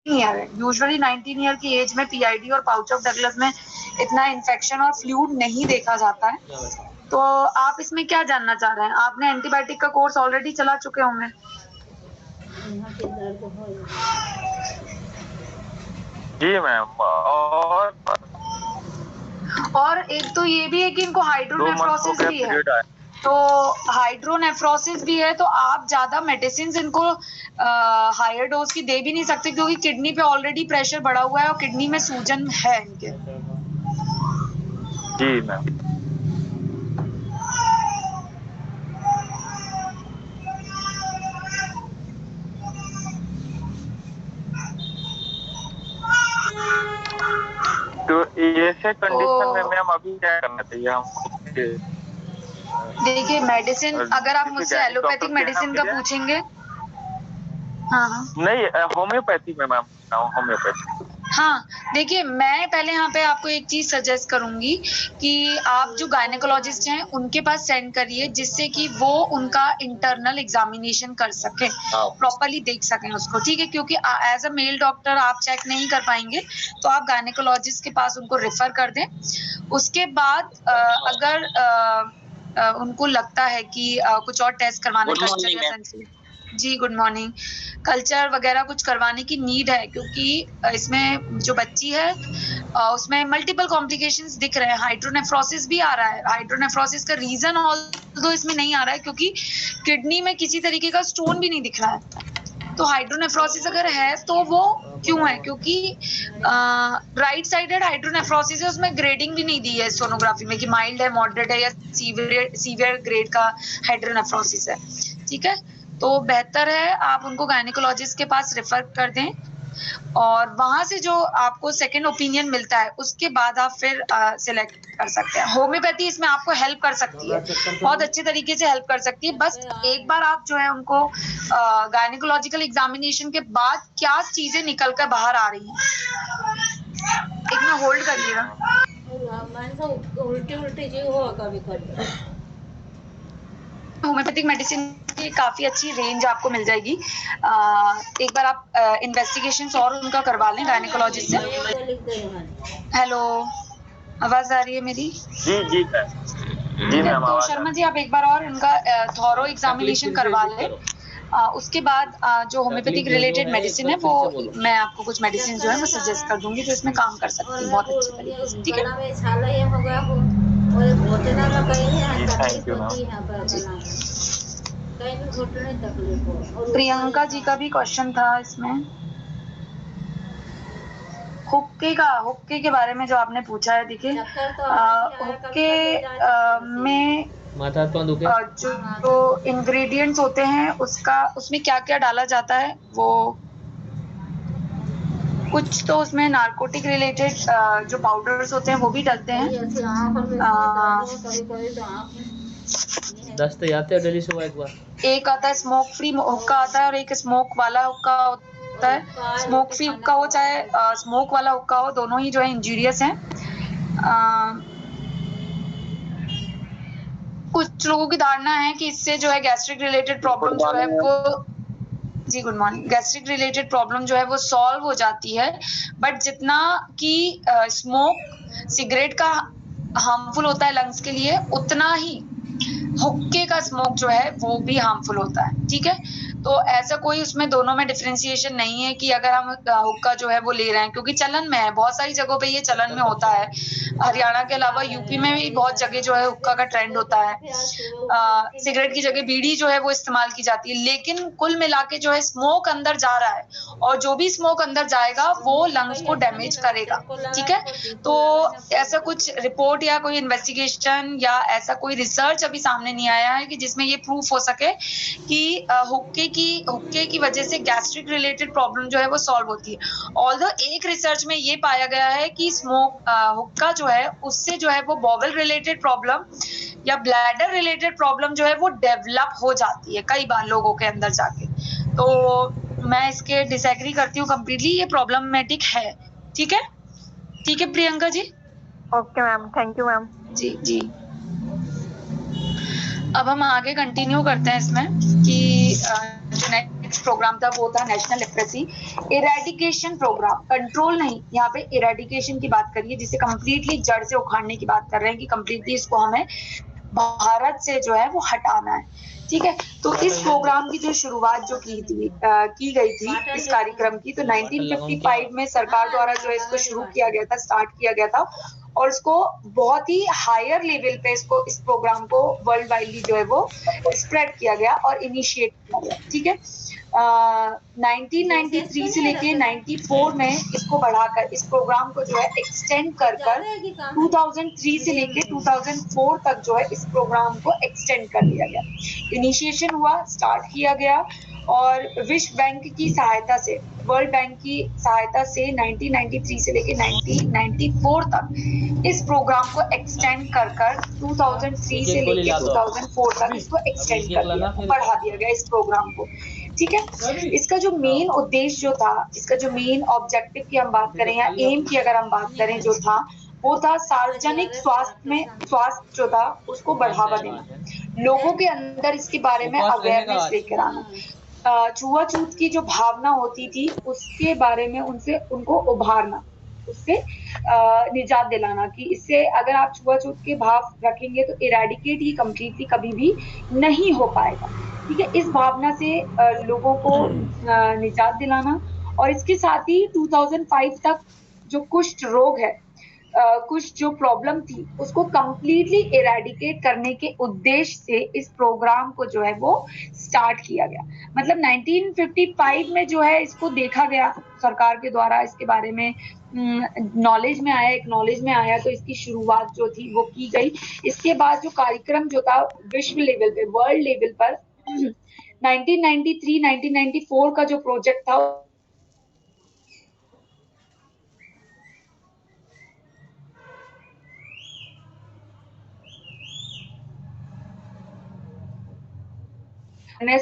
Year है। Usually 19 year की as में पीआईडी और पाउच ऑफ डगलस में इतना इन्फेक्शन और फ्लूइड नहीं देखा जाता है। तो आप इसमें क्या जानना चाह रहे हैं? आपने एंटीबायोटिक का कोर्स ऑलरेडी चला चुके होंगे। जी मैम, और एक तो ये भी है कि इनको हाइड्रोनेफ्रोसिस भी है। तो हाइड्रोनेफ्रोसिस भी है, तो आप ज्यादा मेडिसिन इनको हायर डोज की दे भी नहीं सकते, क्योंकि किडनी पे ऑलरेडी प्रेशर बढ़ा हुआ है और किडनी में सूजन है इनके। जी मैम। तो ऐसे कंडीशन में मैम अभी क्या करना चाहिए हमको? देखिए मेडिसिन, अगर आप मुझसे एलोपैथिक मेडिसिन का पूछेंगे। हाँ नहीं, होम्योपैथी में मैम, होम्योपैथी। हाँ, देखिए मैं पहले यहाँ पे आपको एक चीज सजेस्ट करूंगी कि आप जो गायनेकोलॉजिस्ट हैं उनके पास सेंड करिए, जिससे कि वो उनका इंटरनल एग्जामिनेशन कर सकें, प्रॉपरली देख सकें उसको, ठीक है? क्योंकि एज अ मेल डॉक्टर आप चेक नहीं कर पाएंगे, तो आप गायनेकोलॉजिस्ट के पास उनको रेफर कर दें। उसके बाद अगर उनको लगता है कि कुछ और टेस्ट करवाना, कल्चर या सेंसिटिव, जी गुड मॉर्निंग, कल्चर वगैरह कुछ करवाने की नीड है, क्योंकि इसमें जो बच्ची है उसमें मल्टीपल कॉम्प्लिकेशंस दिख रहे हैं। हाइड्रोनेफ्रोसिस भी आ रहा है। हाइड्रोनेफ्रोसिस का रीजन ऑल्दो इसमें नहीं आ रहा है, क्योंकि किडनी में किसी तरीके का स्टोन भी नहीं दिख रहा है। तो हाइड्रोनेफ्रोसिस अगर है तो वो क्यों है? क्योंकि राइट साइडेड हाइड्रोनेफ्रोसिस है, उसमें ग्रेडिंग भी नहीं दी है सोनोग्राफी में कि माइल्ड है, मॉडरेट है या सीवियर ग्रेड का हाइड्रोनेफ्रोसिस है, ठीक है? तो बेहतर है आप उनको गायनेकोलॉजिस्ट के पास रेफर कर दें, और वहां से जो आपको सेकंड ओपिनियन मिलता है उसके बाद आप फिर सिलेक्ट कर सकते हैं। होम्योपैथी इसमें आपको हेल्प कर सकती है, बहुत अच्छे तरीके से हेल्प कर सकती है। बस एक बार आप जो है उनको गायनेकोलॉजिकल एग्जामिनेशन के बाद क्या चीजें निकल कर बाहर आ रही हैं, एक मिनट होल्ड करिएगा। उल्टी जी होगा भी कर होम्योपैथिक मेडिसिन की काफी अच्छी रेंज आपको मिल जाएगी। एक बार आप इन्वेस्टिगेशंस और उनका करवा लें गायनेकोलॉजिस्ट से। हेलो, आवाज आ रही है मेरी? जी जी मैम। ठीक है, तो शर्मा जी आप एक बार और उनका थॉरो एग्जामिनेशन करवा लें। उसके बाद जो होम्योपैथिक रिलेटेड मेडिसिन है वो मैं आपको कुछ मेडिसिन जो है वो सजेस्ट कर दूंगी जो इसमें काम कर सकती है बहुत अच्छे तरीके से, ठीक है? Thank you ma'am. Priyanka ji का भी क्वेश्चन था इसमें, हुक्के के बारे में जो आपने पूछा है। देखिए हुक्के में जो इंग्रेडिएंट्स होते हैं उसमें क्या क्या डाला जाता है, वो कुछ तो उसमें नारकोटिक रिलेटेड जो पाउडर्स होते हैं वो भी डलते हैं। दस्त आते हैं डेली सुबह एक बार। एक आता है स्मोक फ्री हुक्का आता है, और एक स्मोक वाला हुक्का होता है। स्मोक फ्री हुक्का हो चाहे स्मोक वाला हुक्का हो, दोनों ही जो है इंजीरियस हैं। कुछ लोगों की धारणा है कि इससे जो है गैस्ट्रिक रिलेटेड प्रॉब्लम जो है वो, जी good morning, gastric related problem जो है वो सॉल्व हो जाती है। बट जितना कि स्मोक सिगरेट का हार्मफुल होता है लंग्स के लिए, उतना ही हुक्के का स्मोक जो है वो भी हार्मफुल होता है, ठीक है? तो ऐसा कोई उसमें दोनों में डिफरेंशिएशन नहीं है कि अगर हम हुक्का जो है वो ले रहे हैं, क्योंकि चलन में है, बहुत सारी जगहों पे ये चलन में होता है। हरियाणा के अलावा यूपी में भी बहुत जगह जो है हुक्का का ट्रेंड होता है। सिगरेट की जगह बीड़ी जो है वो इस्तेमाल की जाती है, लेकिन कुल मिला के जो है स्मोक अंदर जा रहा है, और जो भी स्मोक अंदर जाएगा वो लंग्स को डैमेज करेगा, ठीक है? तो ऐसा कुछ रिपोर्ट या कोई इन्वेस्टिगेशन या ऐसा कोई रिसर्च अभी सामने नहीं आया है कि जिसमें ये प्रूफ हो सके कि हुक्के की वजह से गैस्ट्रिक रिलेटेड प्रॉब्लम जो है वो सॉल्व होती है। ऑल्दो एक रिसर्च में ये पाया गया है कि हुक्का जो है उससे जो है वो बॉवल रिलेटेड प्रॉब्लम या ब्लैडर रिलेटेड प्रॉब्लम जो है वो डेवलप हो जाती है कई बार लोगों के अंदर जाके। तो मैं इसके डिसएग्री करती हूँ कंप्लीटली, ये प्रॉब्लमेटिक है, ठीक है? ठीक है Priyanka ji? Okay ma'am, thank you ma'am. जी जी। अब हम आगे कंटिन्यू करते हैं इसमें कि जो नेक्स्ट नेक्स्ट प्रोग्राम था वो था national leprosy eradication programme. Control नहीं, यहाँ पे इरेडिकेशन की बात करिए, जिसे कंप्लीटली जड़ से उखाड़ने की बात कर रहे हैं कि कंप्लीटली इसको हमें भारत से जो है वो हटाना है। ठीक है, तो इस प्रोग्राम की जो शुरुआत जो की गई थी इस कार्यक्रम की, तो 1955 में सरकार द्वारा जो है इसको शुरू किया गया था, स्टार्ट किया गया था, और इसको बहुत ही हायर लेवल पे इसको इस प्रोग्राम को वर्ल्ड वाइडली जो है वो स्प्रेड किया गया और इनिशिएट किया गया। ठीक है, 1993 से लेके 94 में इसको बढ़ाकर इस प्रोग्राम को जो है एक्सटेंड कर 2003 से लेके 2004 तक जो है इस प्रोग्राम को एक्सटेंड कर दिया गया। इनिशिएशन हुआ, स्टार्ट किया गया, और विश्व बैंक की सहायता से, वर्ल्ड बैंक की सहायता से 1993 से लेके 1994 तक इस प्रोग्राम को एक्सटेंड कर 2003 से लेके 2004 तक इसको एक्सटेंड कर दिया, बढ़ा दिया गया इस प्रोग्राम को। ठीक है, इसका जो मेन उद्देश्य जो था, इसका जो मेन ऑब्जेक्टिव की हम बात करें या एम की अगर हम बात करें जो था, वो था सार्वजनिक स्वास्थ्य जो था उसको बढ़ावा देना, लोगों के अंदर इसके बारे में अवेयरनेस लेकर आना, छुआछूत की जो भावना होती थी उसके बारे में उनको उभारना, उससे निजात दिलाना कि इससे अगर आप छुआछूत के भाव रखेंगे तो इरेडिकेट ही कंप्लीटली कभी भी नहीं हो पाएगा। ठीक है, इस भावना से लोगों को निजात दिलाना, और इसके साथ ही 2005 तक जो कुष्ठ रोग है, कुछ जो प्रॉब्लम थी उसको कंप्लीटली इरेडिकेट करने के उद्देश्य से इस प्रोग्राम को जो है वो स्टार्ट किया गया। मतलब 1955 में जो है इसको देखा गया सरकार के द्वारा, इसके बारे में नॉलेज में आया, एक नॉलेज में आया, तो इसकी शुरुआत जो थी वो की गई। इसके बाद जो कार्यक्रम जो था विश्व लेवल पे, वर्ल्ड लेवल पर 1993-1994 का जो प्रोजेक्ट था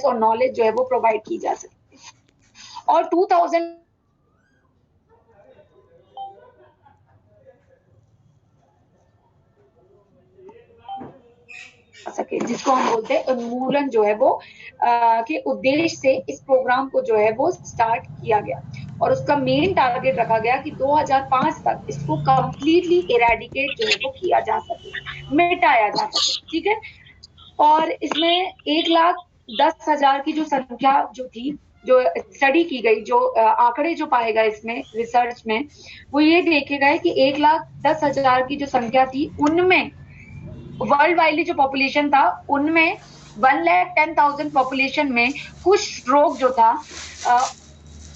और नॉलेज जो है वो प्रोवाइड की जा सकती है। और 2000 सके, जिसको हम बोलते हैं उन्मूलन जो है वो के उद्देश्य से इस प्रोग्राम को जो है वो स्टार्ट किया गया, और उसका मेन टारगेट रखा गया कि 2005 तक इसको कंप्लीटली इरेडिकेट जो है वो किया जा सके, मिटाया जा सके। ठीक है, और इसमें 1,10,000 की जो संख्या जो थी, जो स्टडी की गई, जो आंकड़े जो पाए गए इसमें रिसर्च में, वो ये देखे गए कि 1,10,000 की जो संख्या थी उनमें वर्ल्ड वाइडली जो पॉपुलेशन था उनमें 1,10,000 पॉपुलेशन में कुष्ठ रोग जो था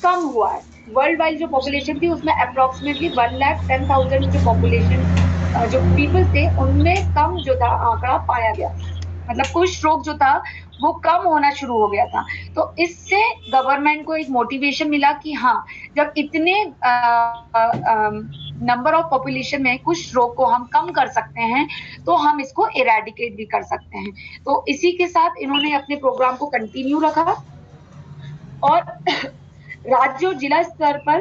कम हुआ है। वर्ल्ड वाइड जो पॉपुलेशन थी उसमें अप्रोक्सीमेटली 1,10,000 जो पॉपुलेशन जो पीपल थे उनमें कम जो था आंकड़ा पाया गया, मतलब कुष्ठ रोग जो था वो कम होना शुरू हो गया था। तो इससे गवर्नमेंट को एक मोटिवेशन मिला कि हाँ, जब इतने नंबर ऑफ पॉपुलेशन में कुष्ठ रोग को हम कम कर सकते हैं तो हम इसको इरेडिकेट भी कर सकते हैं। तो इसी के साथ इन्होंने अपने प्रोग्राम को कंटिन्यू रखा, और राज्य और जिला स्तर पर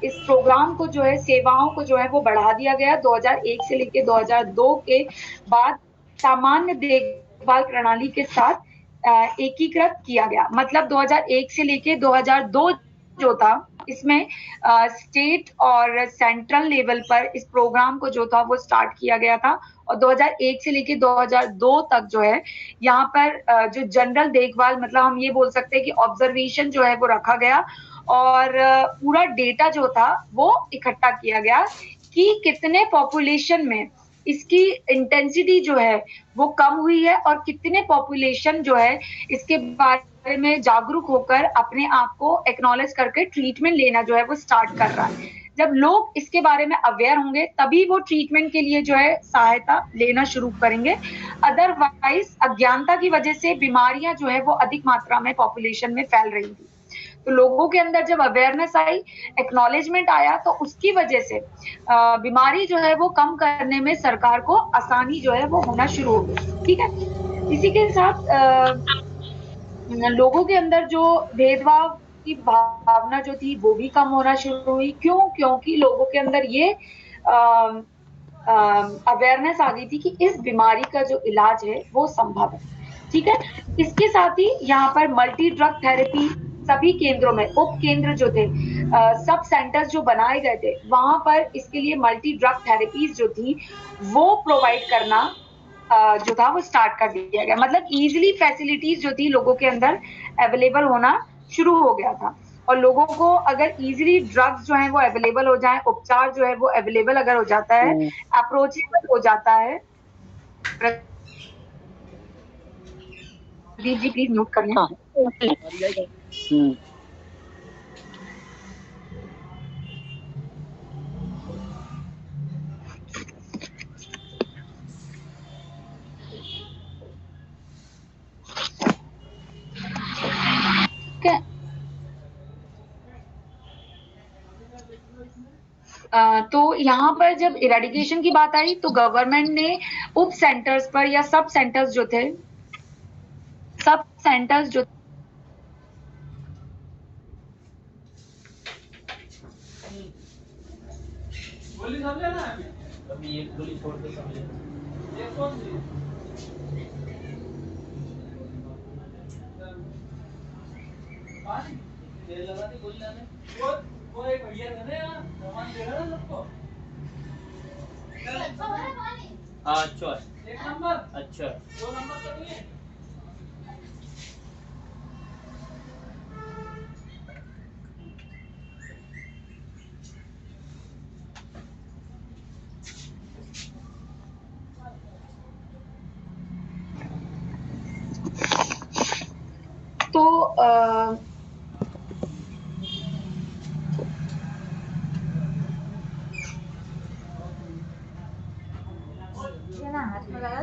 इस प्रोग्राम को जो है, सेवाओं को जो है वो बढ़ा दिया गया। 2001 से लेकर 2002 के बाद सामान्य देखभाल प्रणाली के साथ एकीकृत किया गया। मतलब 2001 से लेकर 2002 जो था, इसमें स्टेट और सेंट्रल लेवल पर इस प्रोग्राम को जो था वो स्टार्ट किया गया था, और 2001 से लेकर 2002 तक जो है यहाँ पर जो जनरल देखभाल, मतलब हम ये बोल सकते हैं कि ऑब्जर्वेशन जो है वो रखा गया, और पूरा डेटा जो था वो इकट्ठा किया गया कि कितने पॉपुलेशन में इसकी इंटेंसिटी जो है वो कम हुई है, और कितने पॉपुलेशन जो है इसके बारे में जागरूक होकर अपने आप को एक्नॉलेज करके ट्रीटमेंट लेना जो है वो स्टार्ट कर रहा है। जब लोग इसके बारे में अवेयर होंगे तभी वो ट्रीटमेंट के लिए जो है सहायता लेना शुरू करेंगे। अदरवाइज अज्ञानता की वजह से बीमारियां जो है वो अधिक मात्रा में पॉपुलेशन में फैल रही थी। तो लोगों के अंदर जब अवेयरनेस आई, एक्नॉलेजमेंट आया, तो उसकी वजह से बीमारी जो है वो कम करने में सरकार को आसानी जो है वो होना शुरू हो गई। ठीक है, इसी के साथ लोगों के अंदर जो भेदभाव की भावना जो थी वो भी कम होना शुरू हुई। क्यों? क्योंकि लोगों के अंदर ये अवेयरनेस आ गई थी कि इस बीमारी का जो इलाज है वो संभव है। ठीक है। इसके साथ ही यहाँ पर मल्टी ड्रग थेरेपी सभी केंद्रों में, उप केंद्र जो थे, सब सेंटर्स जो बनाए गए थे, वहां पर इसके लिए मल्टी ड्रग थेरेपीज जो थी वो प्रोवाइड करना जो था वो स्टार्ट कर दिया गया। मतलब इजीली फैसिलिटीज जो थी लोगों के अंदर अवेलेबल होना शुरू हो गया था, और लोगों को अगर इजीली ड्रग्स जो है वो अवेलेबल हो जाए, उपचार जो है वो अवेलेबल अगर हो जाता है, अप्रोचेबल हो जाता है। जी प्लीज नोट कर लें। तो यहाँ पर जब इरेडिकेशन की बात आई तो गवर्नमेंट ने उप सेंटर्स पर या सब सेंटर्स जो थे, सब सेंटर्स जो गोली समझे ना, अभी एक गोली छोड़ के समझे, ये कौन सी पानी तेल लगा दी गोली लाने, वो एक भैया था ना यहाँ सामान दे रहा ना सबको। हाँ अच्छा है, एक नंबर अच्छा, दो नंबर तो नहीं है। तो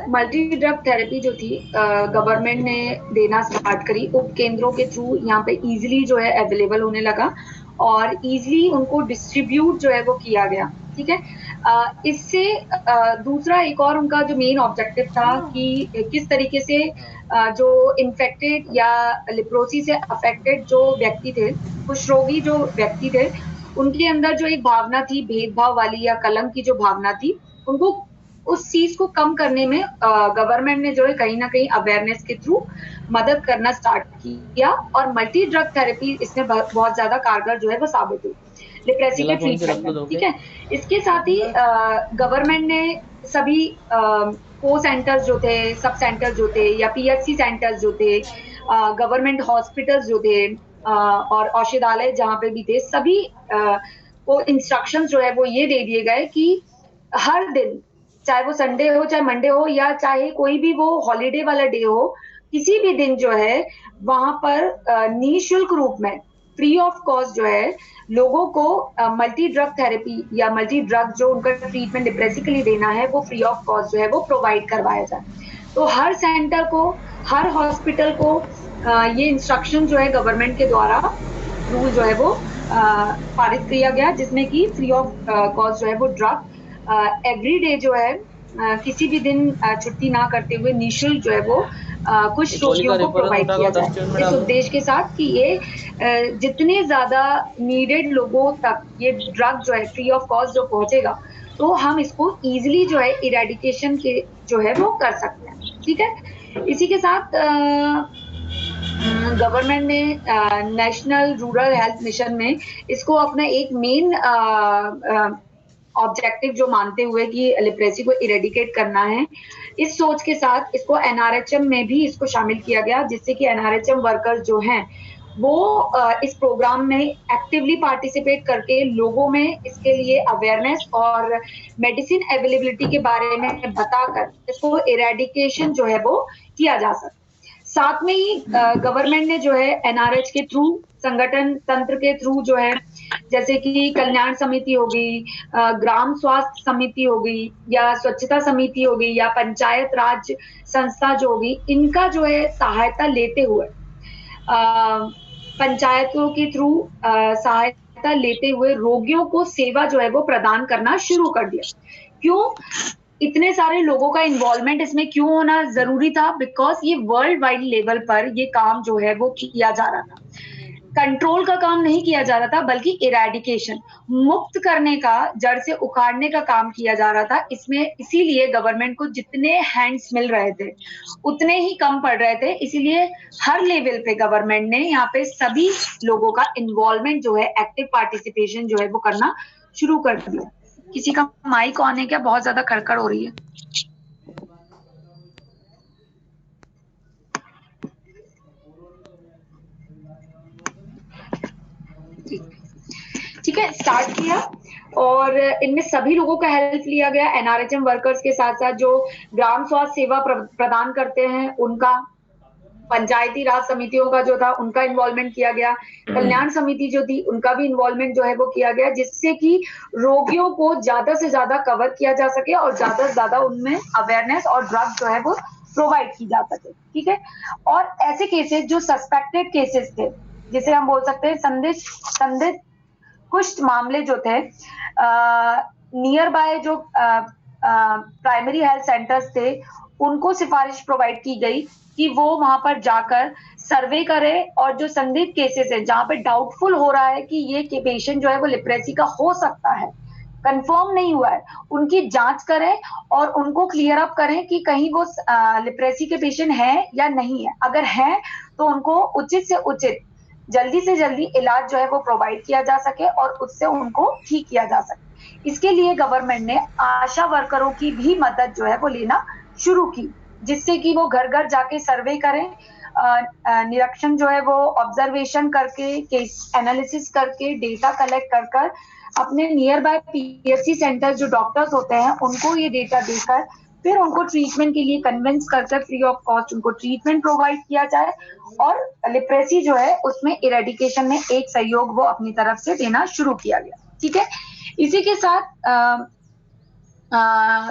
मल्टी ड्रग थेरेपी जो थी गवर्नमेंट ने देना स्टार्ट करी, उप केंद्रों के थ्रू यहाँ पे इजीली जो है अवेलेबल होने लगा और इजीली उनको डिस्ट्रीब्यूट जो है वो किया गया। ठीक है। इससे दूसरा एक और उनका जो मेन ऑब्जेक्टिव था कि किस तरीके से जो इन्फेक्टेड या लिप्रोसी से अफेक्टेड जो व्यक्ति थे, कुछ रोगी जो व्यक्ति थे, उनके अंदर जो एक भावना थी भेदभाव वाली या कलंक की जो भावना थी, उनको उस चीज को कम करने में गवर्नमेंट ने जो है कहीं ना कहीं अवेयरनेस के थ्रू मदद करना स्टार्ट किया और मल्टी ड्रग थेरेपी इसमें बहुत ज्यादा कारगर जो है वो साबित हुई लिप्रेसी के ट्रीटमेंट में। ठीक है। इसके साथ ही गवर्नमेंट ने सभी को सेंटर्स जो थे, सब सेंटर्स जो थे या पीएचसी सेंटर्स जो थे, गवर्नमेंट हॉस्पिटल्स जो थे और औषधालय जहाँ पे भी थे, सभी को इंस्ट्रक्शंस जो है वो ये दे दिए गए कि हर दिन, चाहे वो संडे हो, चाहे मंडे हो, या चाहे कोई भी वो हॉलीडे वाला डे हो, किसी भी दिन जो है वहां पर निःशुल्क रूप में, फ्री ऑफ कॉस्ट जो है लोगों को मल्टी ड्रग थेरेपी या मल्टी ड्रग जो उनका ट्रीटमेंट डिप्रेसी के लिए देना है वो फ्री ऑफ कॉस्ट जो है वो प्रोवाइड करवाया जाए। तो हर सेंटर को, हर हॉस्पिटल को ये इंस्ट्रक्शन जो है गवर्नमेंट के द्वारा रूल जो है वो पारित किया गया, जिसमें कि फ्री ऑफ कॉस्ट जो है वो ड्रग एवरी डे जो है किसी भी दिन छुट्टी ना करते हुए निःशुल्क जो है वो कुछ रोगियों को प्रोवाइड किया जाए, इस उद्देश्य के साथ कि ये जितने ज्यादा नीडेड लोगों तक ये ड्रग जो है फ्री ऑफ कॉस्ट जो पहुंचेगा तो हम इसको इजीली जो है इरेडिकेशन के जो है वो कर सकते हैं। ठीक है। इसी के साथ गवर्नमेंट ने नेशनल रूरल हेल्थ मिशन में इसको अपना एक मेन ऑब्जेक्टिव जो मानते हुए कि लिप्रेसी को इरेडिकेट करना है, इस सोच के साथ इसको एनआरएचएम में भी इसको शामिल किया गया, जिससे कि एनआरएचएम वर्कर्स जो हैं वो इस प्रोग्राम में एक्टिवली पार्टिसिपेट करके लोगों में इसके लिए अवेयरनेस और मेडिसिन अवेलेबिलिटी के बारे में बताकर इसको इरेडिकेशन जो है वो किया जा सके। साथ में ही गवर्नमेंट ने जो है एनआरएच के थ्रू, संगठन तंत्र के थ्रू जो है, जैसे कि कल्याण समिति हो गई, ग्राम स्वास्थ्य समिति हो गई, या स्वच्छता समिति हो गई, या पंचायत राज संस्था जो होगी, इनका जो है सहायता लेते हुए पंचायतों के थ्रू सहायता लेते हुए रोगियों को सेवा जो है वो प्रदान करना शुरू कर दिया। क्यों इतने सारे लोगों का इन्वॉल्वमेंट इसमें क्यों होना जरूरी था? बिकॉज ये वर्ल्ड वाइड लेवल पर ये काम जो है वो किया जा रहा था। कंट्रोल का काम नहीं किया जा रहा था, बल्कि इरेडिकेशन, मुक्त करने का, जड़ से उखाड़ने का काम किया जा रहा था। इसमें इसीलिए गवर्नमेंट को जितने हैंड्स मिल रहे थे उतने ही कम पड़ रहे थे। इसीलिए हर लेवल पे गवर्नमेंट ने यहाँ पे सभी लोगों का इन्वॉल्वमेंट जो है, एक्टिव पार्टिसिपेशन जो है वो करना शुरू कर दिया। किसी का माइक ऑन है क्या? बहुत ज्यादा खड़खड़ हो रही है। ठीक है, स्टार्ट किया और इनमें सभी लोगों का हेल्प लिया गया। एनआरएचएम वर्कर्स के साथ साथ जो ग्राम स्वास्थ्य सेवा प्रदान करते हैं उनका, पंचायती राज समितियों का जो था उनका इन्वॉल्वमेंट किया गया, कल्याण समिति जो थी उनका भी इन्वॉल्वमेंट जो है वो किया गया, जिससे कि रोगियों को ज्यादा से ज्यादा कवर किया जा सके और ज्यादा से ज्यादा उनमें अवेयरनेस और ड्रग जो है वो प्रोवाइड की जा सके। ठीक है, और ऐसे केसेस जो सस्पेक्टेड केसेस थे, जिसे हम बोल सकते हैं संदिग्ध कुछ मामले जो थे, नियर बाय जो प्राइमरी हेल्थ सेंटर्स थे उनको सिफारिश प्रोवाइड की गई कि वो वहां पर जाकर सर्वे करें और जो संदिग्ध केसेस है, जहां पे डाउटफुल हो रहा है कि ये पेशेंट जो है वो लिप्रेसी का हो सकता है, कंफर्म नहीं हुआ है, उनकी जांच करें और उनको क्लियर अप करें कि कहीं वो लिप्रेसी के पेशेंट है या नहीं है। अगर है तो उनको उचित से उचित, जल्दी से जल्दी इलाज जो है वो प्रोवाइड किया जा सके और उससे उनको ठीक किया जा सके। इसके लिए गवर्नमेंट ने आशा वर्करों की भी मदद जो है वो लेना शुरू की, जिससे कि वो घर घर जाके सर्वे करें, निरीक्षण जो है वो ऑब्जर्वेशन करके, केस एनालिसिस करके, डेटा कलेक्ट कर कर अपने नियर बाय पीएचसी सेंटर जो डॉक्टर्स होते हैं उनको ये डेटा देकर फिर उनको ट्रीटमेंट के लिए कन्विंस कर फ्री ऑफ कॉस्ट उनको ट्रीटमेंट प्रोवाइड किया जाए और लिप्रेसी जो है उसमें इरेडिकेशन में एक सहयोग वो अपनी तरफ से देना शुरू किया गया। ठीक है, इसी के साथ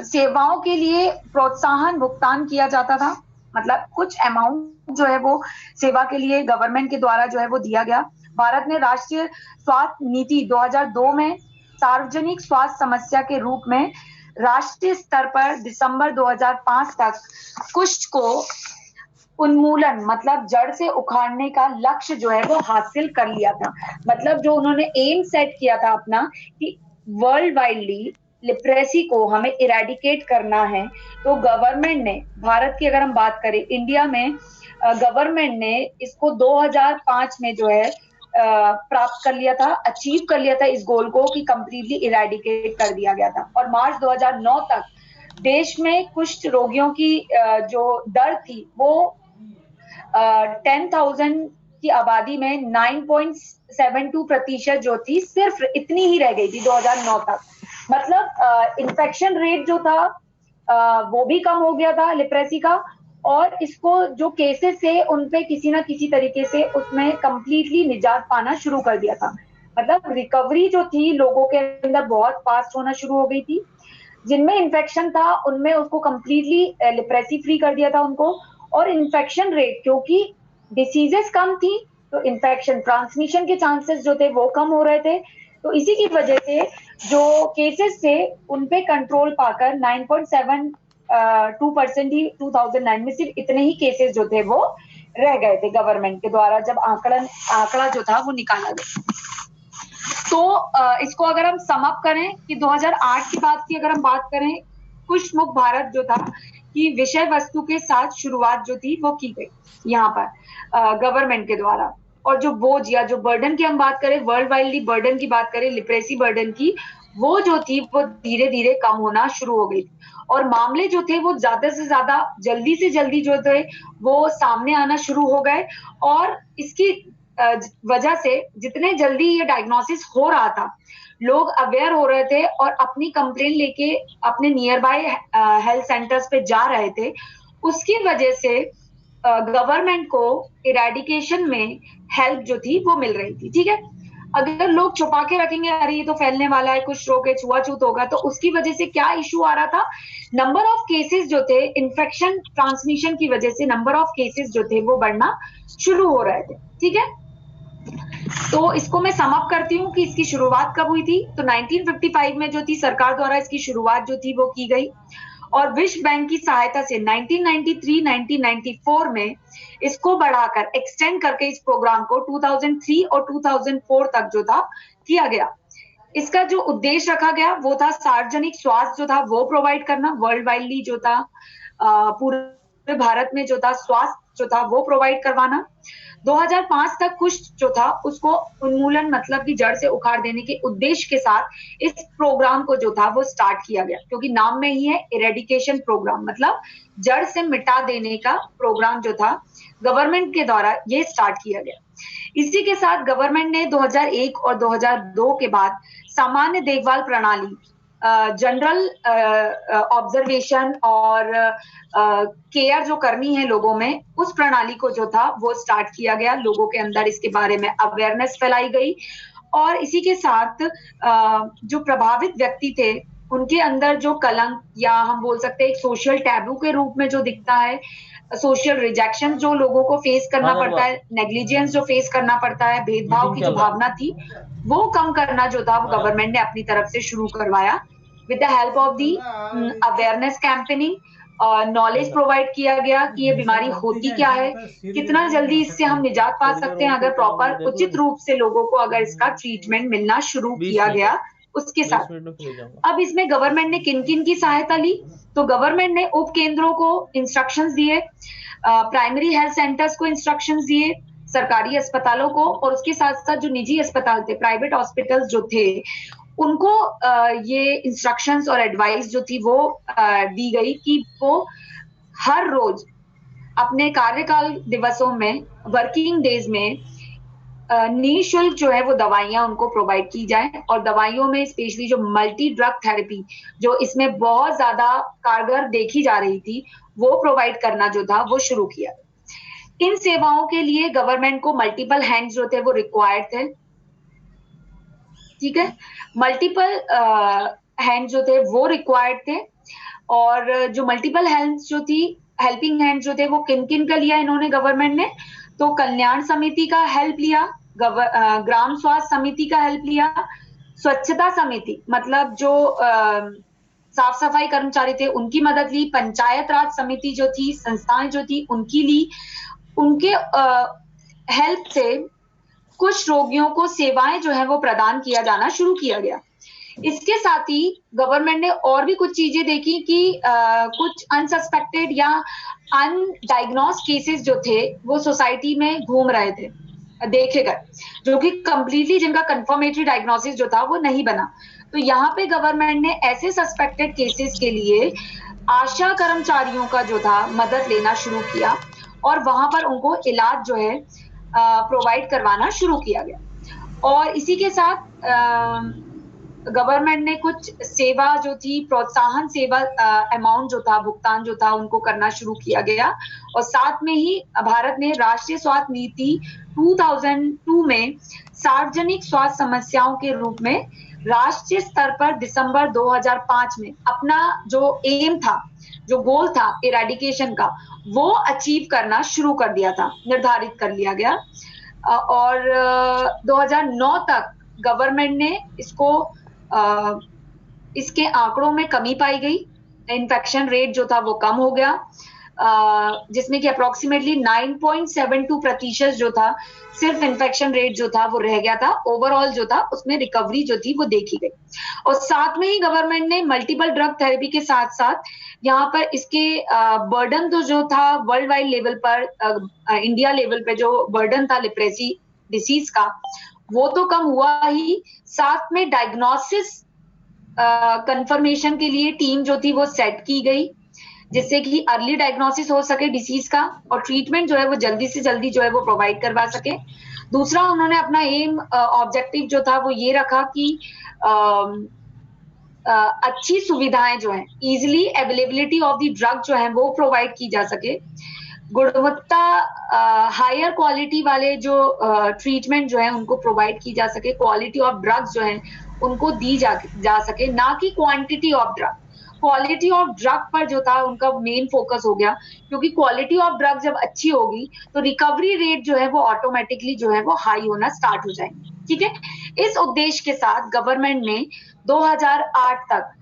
सेवाओं के लिए प्रोत्साहन भुगतान किया जाता था, मतलब कुछ अमाउंट जो है वो सेवा के लिए गवर्नमेंट के द्वारा जो है वो दिया गया। भारत ने राष्ट्रीय स्वास्थ्य नीति 2002 में सार्वजनिक स्वास्थ्य समस्या के रूप में राष्ट्रीय स्तर पर दिसंबर 2005 तक कुष्ठ को उन्मूलन, मतलब जड़ से उखाड़ने का लक्ष्य जो है वो हासिल कर लिया था। मतलब जो उन्होंने एम सेट किया था अपना कि वर्ल्ड वाइडली लिप्रेसी को हमें इरेडिकेट करना है, तो गवर्नमेंट ने, भारत की अगर हम बात करें, इंडिया में गवर्नमेंट ने इसको 2005 में जो है प्राप्त कर लिया था, अचीव कर लिया था इस गोल को कि कंप्लीटली इरेडिकेट कर दिया गया था। और मार्च 2009 तक देश में कुष्ठ रोगियों की जो दर थी वो 10,000 की आबादी में 9.72% जो थी, सिर्फ इतनी ही रह गई थी 2009 तक। मतलब इन्फेक्शन रेट जो था वो भी कम हो गया था लिप्रेसी का, और इसको जो केसेस थे उन पे किसी ना किसी तरीके से उसमें कंप्लीटली निजात पाना शुरू कर दिया था। मतलब रिकवरी जो थी लोगों के अंदर बहुत फास्ट होना शुरू हो गई थी। जिनमें इन्फेक्शन था उनमें उसको कंप्लीटली लिप्रेसी फ्री कर दिया था उनको। और इन्फेक्शन रेट, क्योंकि डिसीजेस कम थी तो इन्फेक्शन ट्रांसमिशन के चांसेस जो थे वो कम हो रहे थे, तो इसी की वजह से जो केसेस थे उन पे कंट्रोल पाकर 9.72% ही 2009 में सिर्फ इतने ही केसेस जो थे वो रह गए थे गवर्नमेंट के द्वारा, जब आंकड़ा जो था वो निकाला गया। तो इसको अगर हम सम अप करें कि 2008 की बात की अगर हम बात करें, कुष्ठ मुक्त भारत जो था कि विषय वस्तु के साथ शुरुआत जो थी वो की गई यहाँ पर गवर्नमेंट के द्वारा। और जो बोझ या जो बर्डन की हम बात करें, वर्ल्ड वाइडली बर्डन की बात करें, लिप्रेसी बर्डन की, वो जो थी वो धीरे धीरे कम होना शुरू हो गई थी और मामले जो थे वो ज्यादा से ज्यादा जल्दी से जल्दी जो थे वो सामने आना शुरू हो गए। और इसकी वजह से जितने जल्दी ये डायग्नोसिस हो रहा था, लोग अवेयर हो रहे थे और अपनी कंप्लेन लेके अपने नियर बाय हेल्थ सेंटर्स पे जा रहे थे, उसकी वजह से गवर्नमेंट को इरेडिकेशन में हेल्प जो थी वो मिल रही थी। ठीक है, अगर लोग छुपा के रखेंगे अरे ये तो फैलने वाला है, कुछ रोग है, छुआछूत होगा, तो उसकी वजह से क्या इशू आ रहा था, नंबर ऑफ केसेस जो थे इन्फेक्शन ट्रांसमिशन की वजह से नंबर ऑफ केसेस जो थे वो बढ़ना शुरू हो रहे थे। ठीक है, तो इसको मैं सम अप करती हूँ कि इसकी शुरुआत कब हुई थी। तो 1955 में जो थी सरकार द्वारा इसकी शुरुआत जो थी वो की गई और विश्व बैंक की सहायता से 1993-1994 में इसको बढ़ाकर एक्सटेंड करके इस प्रोग्राम को 2003 और 2004 तक जो था किया गया। इसका जो उद्देश्य रखा गया वो था सार्वजनिक स्वास्थ्य जो था वो प्रोवाइड करना, वर्ल्ड वाइडली जो था पूरे भारत में जो था स्वास्थ्य जो था वो प्रोवाइड करवाना। 2005 तक कुष्ठ जो था उसको उन्मूलन मतलब कि जड़ से उखाड़ देने के उद्देश्य के साथ इस प्रोग्राम को जो था वो स्टार्ट किया गया, क्योंकि नाम में ही है इरेडिकेशन प्रोग्राम, मतलब जड़ से मिटा देने का प्रोग्राम जो था गवर्नमेंट के द्वारा ये स्टार्ट किया गया। इसी के साथ गवर्नमेंट ने 2001 और 2002 के बाद सामान्य देखभाल प्रणाली, जनरल ऑब्जर्वेशन और केयर जो करनी है लोगों में, उस प्रणाली को जो था वो स्टार्ट किया गया। लोगों के अंदर इसके बारे में अवेयरनेस फैलाई गई और इसी के साथ जो प्रभावित व्यक्ति थे उनके अंदर जो कलंक या हम बोल सकते हैं एक सोशल टैबू के रूप में जो दिखता है, सोशल रिजेक्शन जो लोगों को फेस करना पड़ता है, नेग्लिजेंस जो फेस करना पड़ता है, भेदभाव की जो भावना थी वो कम करना जो था वो गवर्नमेंट ने अपनी तरफ से शुरू करवाया with the help of the awareness campaigning. Knowledge provide किया गया कि ये बीमारी होती क्या है, कितना जल्दी इससे हम निजात पा सकते हैं अगर प्रॉपर उचित रूप से लोगों को अगर इसका ट्रीटमेंट मिलना शुरू किया गया उसके साथ। अब इसमें गवर्नमेंट ने किन किन की सहायता ली, तो गवर्नमेंट ने उप केंद्रों को इंस्ट्रक्शंस दिए, प्राइमरी हेल्थ सेंटर्स को इंस्ट्रक्शंस दिए, सरकारी अस्पतालों को, और उसके साथ साथ जो निजी अस्पताल थे, प्राइवेट हॉस्पिटल्स जो थे, उनको ये इंस्ट्रक्शंस और एडवाइस जो थी वो दी गई कि वो हर रोज अपने कार्यकाल दिवसों में, वर्किंग डेज में निःशुल्क जो है वो दवाइयां उनको प्रोवाइड की जाए। और दवाइयों में स्पेशली जो मल्टी ड्रग थेरेपी जो इसमें बहुत ज्यादा कारगर देखी जा रही थी वो प्रोवाइड करना जो था वो शुरू किया। इन सेवाओं के लिए गवर्नमेंट को मल्टीपल हैंड्स जो थे वो रिक्वायर्ड थे, ठीक है, मल्टीपल हैंड जो थे वो रिक्वायर्ड थे। और जो मल्टीपल हैंड्स जो थी, हेल्पिंग हैंड जो थे वो किन किन का लिया इन्होंने गवर्नमेंट ने, तो कल्याण समिति का हेल्प लिया, ग्राम स्वास्थ्य समिति का हेल्प लिया, स्वच्छता समिति मतलब जो साफ सफाई कर्मचारी थे उनकी मदद ली, पंचायत राज समिति जो थी, संस्थाएं जो थी उनकी ली। उनके हेल्प से कुछ रोगियों को सेवाएं जो है वो प्रदान किया जाना शुरू किया गया। इसके साथ ही गवर्नमेंट ने और भी कुछ चीजें देखी कि कुछ अनसस्पेक्टेड या अनडायग्नोज केसेस जो थे वो सोसाइटी में घूम रहे थे, देखे गए, जो कि कंप्लीटली जिनका कंफर्मेटरी डायग्नोसिस जो था वो नहीं बना। तो यहाँ पे गवर्नमेंट ने ऐसे सस्पेक्टेड केसेस के लिए आशा कर्मचारियों का जो था मदद लेना शुरू किया और वहां पर उनको इलाज जो है प्रोवाइड करवाना शुरू किया गया। और इसी के साथ गवर्नमेंट ने कुछ सेवा जो थी, प्रोत्साहन सेवा अमाउंट जो था, भुगतान जो था उनको करना शुरू किया गया। और साथ में ही भारत ने राष्ट्रीय स्वास्थ्य नीति 2002 में सार्वजनिक स्वास्थ्य समस्याओं के रूप में राष्ट्रीय स्तर पर दिसंबर 2005 में अपना जो एम था, जो गोल था इरेडिकेशन का, वो अचीव करना शुरू कर दिया था, निर्धारित कर लिया गया। और 2009 तक गवर्नमेंट ने इसको इसके आंकड़ों में कमी पाई गई, इन्फेक्शन रेट जो था वो कम हो गया, जिसमें कि अप्रोक्सीमेटली 9.72% जो था सिर्फ इन्फेक्शन रेट जो था वो रह गया था। ओवरऑल जो था उसमें रिकवरी जो थी वो देखी गई। और साथ में ही गवर्नमेंट ने मल्टीपल ड्रग थेरेपी के साथ साथ यहाँ पर इसके बर्डन तो जो था वर्ल्ड वाइड लेवल पर, इंडिया लेवल पे जो बर्डन था लेप्रेसी डिसीज का वो तो कम हुआ ही, साथ में डायग्नोसिस कंफर्मेशन के लिए टीम जो थी वो सेट की गई, जिससे कि अर्ली डायग्नोसिस हो सके डिसीज का और ट्रीटमेंट जो है वो जल्दी से जल्दी जो है वो प्रोवाइड करवा सके। दूसरा उन्होंने अपना एम ऑब्जेक्टिव जो था वो ये रखा कि अच्छी सुविधाएं जो है, easily availability of the drug जो है वो प्रोवाइड की जा सके, गुणवत्ता हायर क्वालिटी वाले जो ट्रीटमेंट जो है उनको प्रोवाइड की जा सके, क्वालिटी ऑफ ड्रग्स जो है उनको दी जा सके, ना कि quantity of drug. Quality of drug पर जो था उनका मेन फोकस हो गया, क्योंकि क्वालिटी ऑफ ड्रग जब अच्छी होगी तो रिकवरी रेट जो है वो ऑटोमेटिकली जो है वो हाई होना स्टार्ट हो जाएंगे। ठीक है, इस उद्देश्य के साथ गवर्नमेंट ने 2008 तक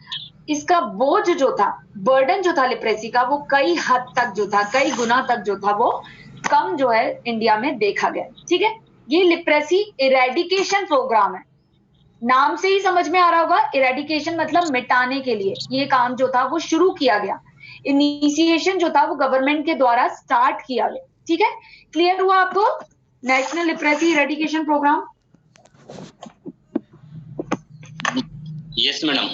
इसका बोझ जो था, बर्डन जो था लिप्रेसी का, वो कई हद तक जो था, कई गुना तक जो था, वो कम जो है इंडिया में देखा गया। ठीक है, ये लिप्रेसी इरेडिकेशन प्रोग्राम है। नाम से ही समझ में आ रहा होगा, इरेडिकेशन मतलब मिटाने के लिए ये काम जो था वो शुरू किया गया। इनिशिएशन जो था वो गवर्नमेंट के द्वारा स्टार्ट किया गया। ठीक है, क्लियर हुआ आपको national leprosy eradication programme? Yes madam.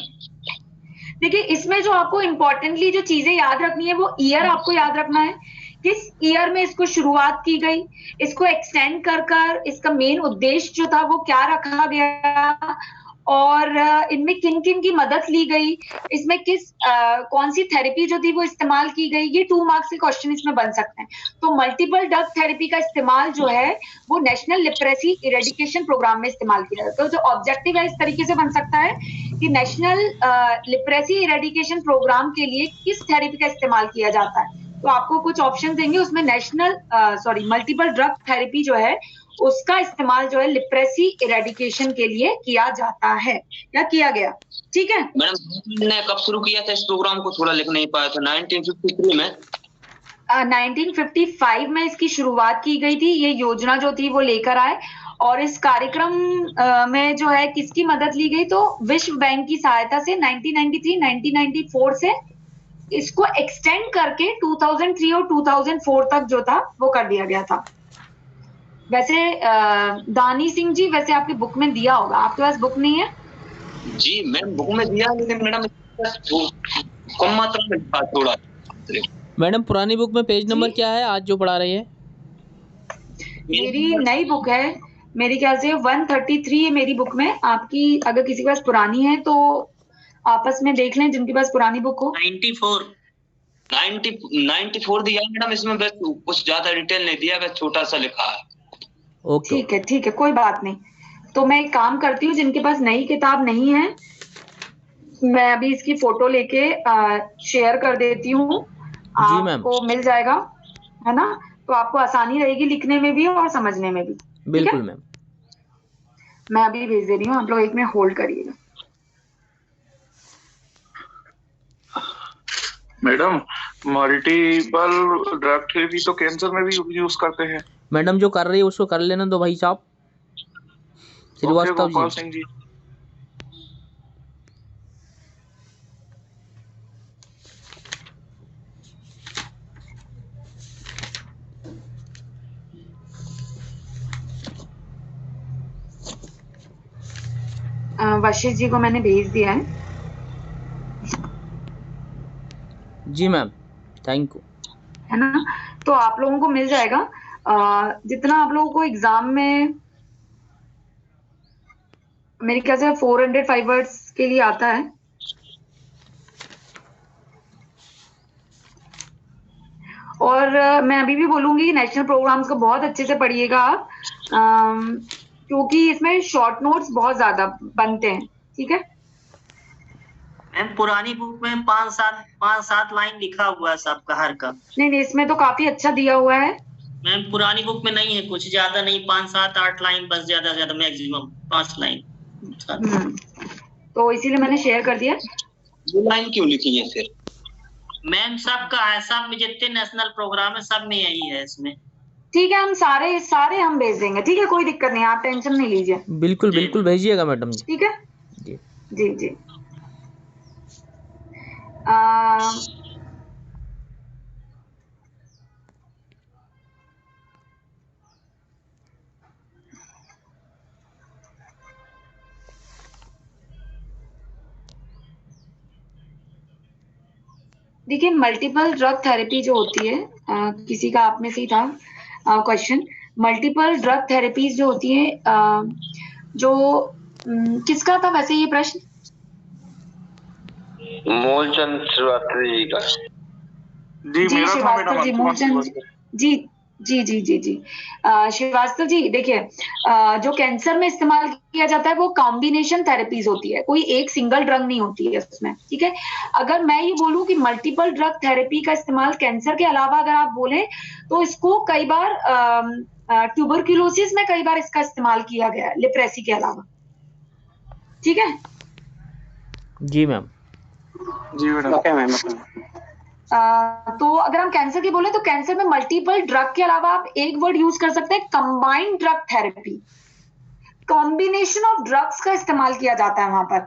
देखिए, इसमें जो आपको इंपॉर्टेंटली जो चीजें याद रखनी है, वो ईयर आपको याद रखना है, किस ईयर में इसको शुरुआत की गई, इसको एक्सटेंड कर इसका मेन उद्देश्य जो था वो क्या रखा गया, और इनमें किन किन की मदद ली गई, इसमें कौन सी थेरेपी जो थी वो इस्तेमाल की गई। ये 2 मार्क्स के क्वेश्चन इसमें बन सकते हैं। तो मल्टीपल ड्रग थेरेपी का इस्तेमाल जो है वो नेशनल लिप्रेसी इरेडिकेशन प्रोग्राम में इस्तेमाल किया जाता है। तो जो ऑब्जेक्टिव है इस तरीके से बन सकता है कि नेशनल लिप्रेसी इरेडिकेशन प्रोग्राम के लिए किस थेरेपी का इस्तेमाल किया जाता है। तो आपको कुछ ऑप्शन देंगे, उसमें मल्टीपल ड्रग थेरेपी जो है उसका इस्तेमाल जो है लिप्रेसी इरेडिकेशन के लिए किया जाता है या किया गया। ठीक है मैडम, ने कब शुरू किया था इस प्रोग्राम को? थोड़ा लिख नहीं पाया था। 1953 में 1955 में इसकी शुरुआत की गई थी। ये योजना जो थी वो लेकर आए, और इस कार्यक्रम में जो है किसकी मदद ली गई, तो विश्व बैंक की सहायता से 1993-1994 से इसको एक्सटेंड करके 2003 और 2004 तक जो था वो कर दिया गया था। वैसे दानी सिंह जी, वैसे आपकी बुक में दिया होगा, आपके पास बुक नहीं है? जी मैम, बुक में दिया, लेकिन मैडम कम मात्रा में था थोड़ा। मैडम, पुरानी बुक में पेज नंबर क्या है आज जो पढ़ा रही है? मेरी नई बुक है, मेरे ख्याल से 133 है मेरी बुक में। आपकी अगर किसी के पास पुरानी है तो आपस में देख लें, जिनके पास पुरानी बुक हो। 94 दिया मैडम, इसमें बस कुछ ज्यादा डिटेल नहीं दिया, बस छोटा सा लिखा है। ओके, ठीक है, कोई बात नहीं। तो मैं एक काम करती हूँ, जिनके पास नई किताब नहीं है, मैं अभी इसकी फोटो लेके शेयर कर देती हूँ, आपको मिल जाएगा, है ना? तो आपको आसानी रहेगी लिखने में भी और समझने में भी। बिल्कुल मैम। मैं अभी भेज दे रही हूँ, आप लोग 1 मिनट होल्ड करिएगा। मैडम, मल्टीपल ड्रग थेरेपी तो कैंसर में भी यूज करते हैं। मैडम, जो कर रही है उसको कर लेना दो भाई साहब। श्रीवास्तव जी। वशिष्ठ जी को मैंने भेज दिया है। जी मैम, थैंक यू। है ना? तो आप लोगों को मिल जाएगा। जितना आप लोगों को एग्जाम में मेरे ख्याल से 405 वर्ड्स के लिए आता है, और मैं अभी भी बोलूंगी नेशनल प्रोग्राम्स को बहुत अच्छे से पढ़िएगा आप, क्योंकि इसमें शॉर्ट नोट्स बहुत ज्यादा बनते हैं। ठीक है मैम, पुरानी बुक में 5-7 लाइन लिखा हुआ है सबका हर का। नहीं, इसमें तो काफी अच्छा दिया हुआ है। मैम, पुरानी बुक में नहीं है, कुछ ज्यादा नहीं, 5-7-8 लाइन बस, ज्यादा से ज्यादा मैक्सिमम 5 लाइन। तो इसीलिए मैंने शेयर कर दिया। ये लाइन क्यों लिखी है फिर? मैम, सबका है, सब में जितने नेशनल प्रोग्राम है सब में यही है इसमें। ठीक है, हम सारे हम भेज देंगे। ठीक है, कोई दिक्कत नहीं, आप टेंशन नहीं लीजिए। बिल्कुल भेजिएगा मैडम जी। ठीक है जी। देखिए, मल्टीपल ड्रग थेरेपी जो होती है, किसी का आप में से ही था क्वेश्चन, मल्टीपल ड्रग थेरेपीज जो होती है, जो किसका था वैसे ये प्रश्न? मूलचंद श्रीवास्तव जी का। जी श्रीवास्तव जी, मूलचंद जी। श्रीवास्तव जी, देखिए, जो कैंसर में इस्तेमाल किया जाता है वो कॉम्बिनेशन थेरेपीज होती है, कोई एक सिंगल ड्रग नहीं होती है उसमें। ठीक है, अगर मैं ये बोलूं कि मल्टीपल ड्रग थेरेपी का इस्तेमाल कैंसर के अलावा अगर आप बोले तो इसको कई बार ट्यूबरक्यूलोसिस में कई बार इसका इस्तेमाल किया गया है, लिप्रेसी के अलावा। ठीक है जी मैम। जी मैडम। Okay ma'am. तो अगर हम कैंसर की बोले तो कैंसर में मल्टीपल ड्रग के अलावा आप एक वर्ड यूज कर सकते हैं, combined drug therapy. Combination of drugs का इस्तेमाल किया जाता है वहां पर,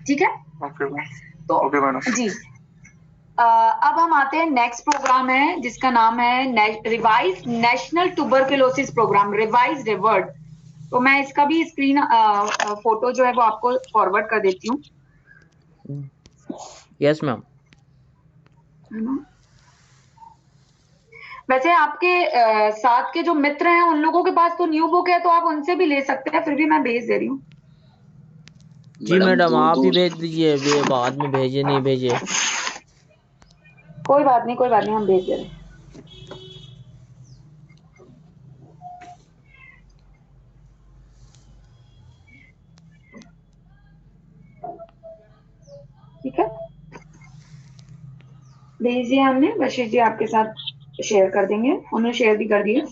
ठीक है। Okay ma'am. तो ओके मैडम जी अब हम आते हैं, नेक्स्ट प्रोग्राम है जिसका नाम है revise national tuberculosis programme, revise रिवर्ड। तो मैं इसका भी स्क्रीन फोटो जो है वो आपको फॉरवर्ड कर देती हूँ। Yes ma'am. वैसे आपके साथ के जो मित्र हैं उन लोगों के पास तो न्यू बुक है, तो आप उनसे भी ले सकते हैं, फिर भी मैं भेज दे रही हूँ। जी मैडम आप ही भेज दीजिए, वे बाद में भेजे नहीं भेजे। कोई बात नहीं, कोई बात नहीं, हम भेज दे रहे हैं। ठीक है, भेज दिया हमने, बशीर जी आपके साथ शेयर कर देंगे, उन्होंने शेयर भी कर दिया।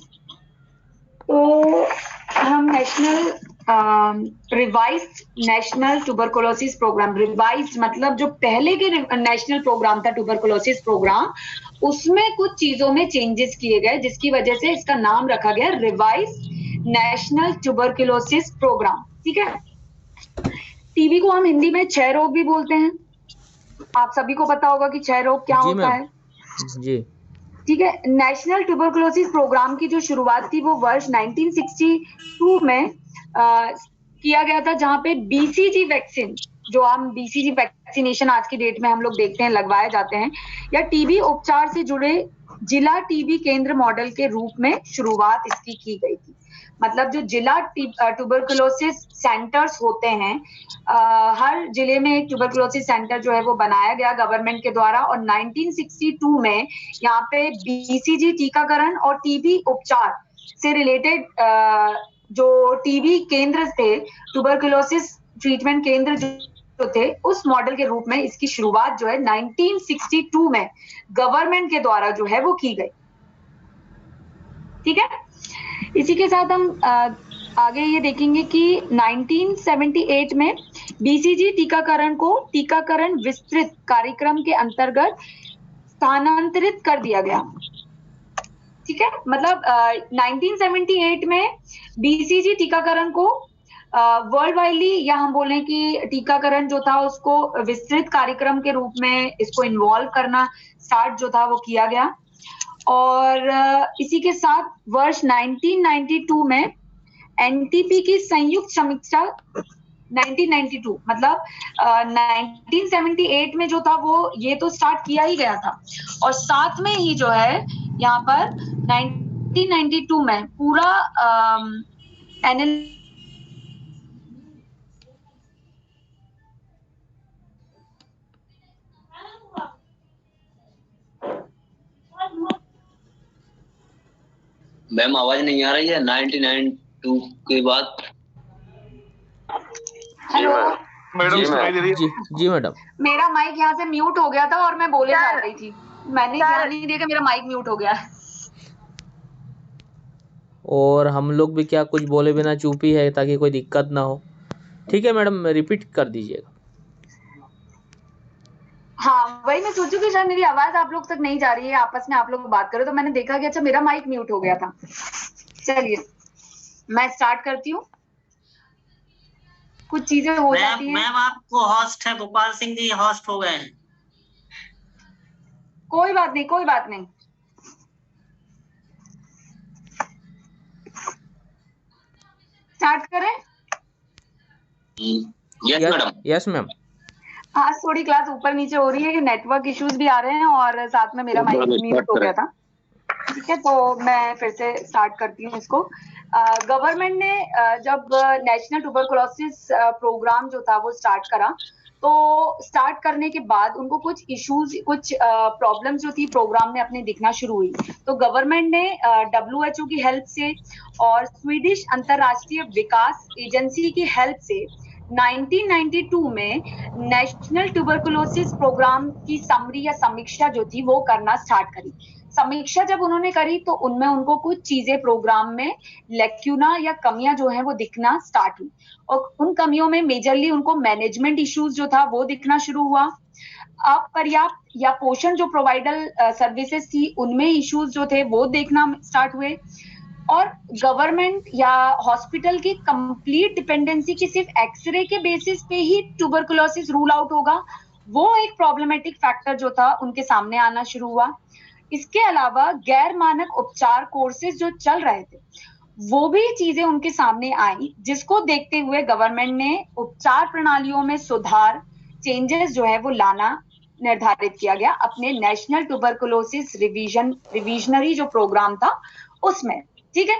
तो हम national revised national tuberculosis programme, revised मतलब जो पहले के नेशनल प्रोग्राम था ट्यूबरकुलोसिस प्रोग्राम, उसमें कुछ चीजों में चेंजेस किए गए जिसकी वजह से इसका नाम रखा गया रिवाइज्ड नेशनल ट्यूबरकुलोसिस प्रोग्राम। ठीक है, टीबी को हम हिंदी में क्षय रोग भी बोलते हैं, आप सभी को पता होगा कि क्षय रोग क्या होता है जी। ठीक है। नेशनल ट्यूबरकुलोसिस प्रोग्राम की जो शुरुआत थी वो वर्ष 1962 में किया गया था, जहां पे बीसीजी वैक्सीन, जो हम बीसीजी वैक्सीनेशन आज की डेट में हम लोग देखते हैं लगवाए जाते हैं, या टीबी उपचार से जुड़े जिला टीबी केंद्र मॉडल के रूप में शुरुआत इसकी की गई थी। मतलब जो जिला ट्यूबरकुलोसिस सेंटर्स होते हैं, हर जिले में एक ट्यूबरकुलोसिस सेंटर जो है वो बनाया गया गवर्नमेंट के द्वारा, और 1962 में यहाँ पे बीसीजी टीकाकरण और टीबी उपचार से रिलेटेड जो टीबी केंद्र थे, ट्यूबरकुलोसिस ट्रीटमेंट केंद्र जो थे, उस मॉडल के रूप में इसकी शुरुआत जो है 1962 में गवर्नमेंट के द्वारा जो है वो की गई। ठीक है, इसी के साथ हम आगे ये देखेंगे कि 1978 में बीसीजी टीकाकरण को टीकाकरण विस्तृत कार्यक्रम के अंतर्गत स्थानांतरित कर दिया गया। ठीक है, मतलब 1978 में बीसीजी टीकाकरण को वर्ल्ड वाइडली, या हम बोले कि टीकाकरण जो था उसको विस्तृत कार्यक्रम के रूप में इसको इन्वॉल्व करना स्टार्ट जो था वो किया गया। और इसी के साथ वर्ष 1992 में एनटीपी की संयुक्त समीक्षा 1992 मतलब 1978 में जो था वो ये तो स्टार्ट किया ही गया था, और साथ में ही जो है यहाँ पर 1992 में पूरा मैम आवाज नहीं आ रही है 1992 के बाद। हेलो मैडम सुनाई दे रही है? जी मैडम। मेरा माइक यहाँ से म्यूट हो गया था और मैं बोले जा रही थी, मैंने ध्यान नहीं दिया कि मेरा माइक म्यूट हो गया। और हम लोग भी क्या कुछ बोले बिना चुप ही है ताकि कोई दिक्कत ना हो। ठीक है मैडम, रिपीट कर दीजिएगा। हाँ, वही मैं सोचू कि शायद मेरी आवाज आप लोग तक नहीं जा रही है, आपस में आप लोग बात करो, तो मैंने देखा कि अच्छा मेरा माइक म्यूट हो गया था। चलिए मैं स्टार्ट करती हूँ, कुछ चीजें हो जाती हैं। मैम आपको होस्ट है गोपाल सिंह जी, होस्ट हो गए हैं। कोई बात नहीं, कोई बात नहीं। स्टार्ट करें? Yes madam. Yes ma'am. आज थोड़ी क्लास ऊपर नीचे हो रही है कि नेटवर्क इश्यूज भी आ रहे हैं और साथ में मेरा माइक म्यूट हो गया था। ठीक है, तो मैं फिर से स्टार्ट करती हूँ इसको। गवर्नमेंट ने जब नेशनल ट्यूबरकुलोसिस प्रोग्राम जो था वो स्टार्ट करा, तो स्टार्ट करने के बाद उनको कुछ इश्यूज, कुछ प्रॉब्लम्स जो थी प्रोग्राम में अपने दिखना शुरू हुई। तो गवर्नमेंट ने WHO की हेल्प से और स्वीडिश अंतरराष्ट्रीय विकास एजेंसी की हेल्प से 1992 में नेशनल ट्यूबरकुलोसिस प्रोग्राम की समरी या समीक्षा जो थी वो करना स्टार्ट करी। समीक्षा जब उन्होंने करी तो उनमें उनको कुछ चीजें प्रोग्राम में लेक्यूना या कमियां जो है वो दिखना स्टार्ट हुई, और उन कमियों में मेजरली उनको मैनेजमेंट इश्यूज जो था वो दिखना शुरू हुआ। अपर्याप्त या पोषण जो प्रोवाइडर सर्विसेज थी उनमें इश्यूज जो थे वो देखना स्टार्ट हुए, और गवर्नमेंट या हॉस्पिटल की कंप्लीट डिपेंडेंसी की सिर्फ एक्सरे के बेसिस पे ही ट्यूबरकुलोसिस रूल आउट होगा, वो एक प्रॉब्लमेटिक फैक्टर जो था उनके सामने आना शुरू हुआ। इसके अलावा गैर मानक उपचार कोर्सेज जो चल रहे थे वो भी चीजें उनके सामने आई, जिसको देखते हुए गवर्नमेंट ने उपचार प्रणालियों में सुधार, चेंजेस जो है वो लाना निर्धारित किया गया अपने नेशनल ट्यूबरकुलोसिस रिविजनरी जो प्रोग्राम था उसमें। ठीक है,